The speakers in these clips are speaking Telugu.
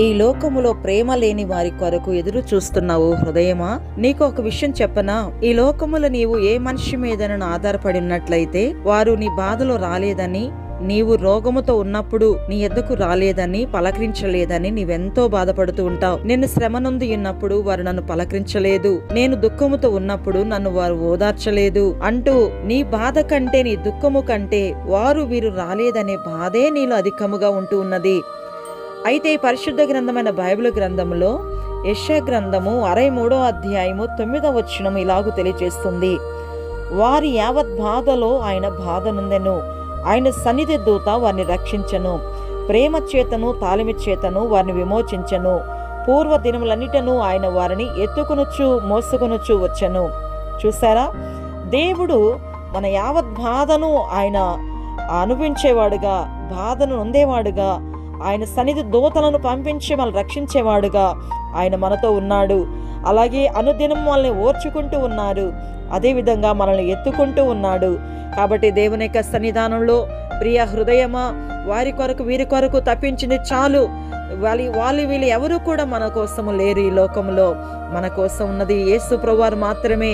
ఈ లోకములో ప్రేమ లేని వారి కొరకు ఎదురు చూస్తున్నావు హృదయమా? నీకు ఒక విషయం చెప్పనా? ఈ లోకములో నీవు ఏ మనిషి మీదనను ఆధారపడి ఉన్నట్లయితే వారు నీ బాధలో రాలేదని, నీవు రోగముతో ఉన్నప్పుడు నీ ఎద్దకు రాలేదని, పలకరించలేదని నీవెంతో బాధపడుతూ ఉంటావు. నేను శ్రమ నుండి ఉన్నప్పుడు వారు నన్ను పలకరించలేదు, నేను దుఃఖముతో ఉన్నప్పుడు నన్ను వారు ఓదార్చలేదు అంటూ నీ బాధ కంటే, నీ దుఃఖము కంటే వీరు రాలేదనే బాధే నీలో అధికముగా ఉంటూ ఉన్నది. అయితే ఈ పరిశుద్ధ గ్రంథమైన బైబిల్ గ్రంథములో యెషయా గ్రంథము 63వ అధ్యాయము 9వ వచనం ఇలాగూ తెలియజేస్తుంది. వారి యావత్ బాధలో ఆయన బాధ నొందెను, ఆయన సన్నిధి దూత వారిని రక్షించెను, ప్రేమ చేతను తాళిమి చేతను వారిని విమోచించెను, పూర్వ దినములన్నిటను ఆయన వారిని ఎత్తుకొనొచ్చు మోసుకొనొచ్చు వచ్చెను. చూసారా, దేవుడు మన యావత్ బాధను ఆయన అనుభవించేవాడుగా, బాధను నొందేవాడుగా, ఆయన సన్నిధి దూతలను పంపించి మనల్ని రక్షించేవాడుగా ఆయన మనతో ఉన్నాడు. అలాగే అనుదినం మనల్ని ఓర్చుకుంటూ ఉన్నారు, అదేవిధంగా మనల్ని ఎత్తుకుంటూ ఉన్నాడు. కాబట్టి దేవుని యొక్క సన్నిధానంలో ప్రియ హృదయమా, వారి కొరకు వీరి కొరకు తప్పించింది చాలు. వీళ్ళు ఎవరు కూడా మన కోసము లేరు. ఈ లోకంలో మన కోసం ఉన్నది యేసు ప్రభువారు మాత్రమే.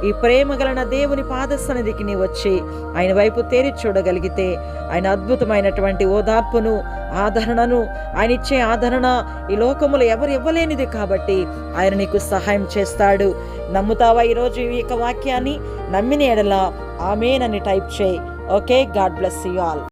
ఈ ప్రేమ గలన దేవుని పాద సన్నిధికి నీ వచ్చి ఆయన వైపు తేరి చూడగలిగితే ఆయన అద్భుతమైనటువంటి ఓదార్పును, ఆదరణను, ఆయన ఇచ్చే ఆదరణ ఈ లోకములో ఎవరు ఇవ్వలేనిది. కాబట్టి ఆయన నీకు సహాయం చేస్తాడు. నమ్ముతావా? ఈరోజు ఈ యొక్క వాక్యాన్ని నమ్మిన ఎడల ఆమేన్ అని టైప్ చేయి. Okay, God bless you all.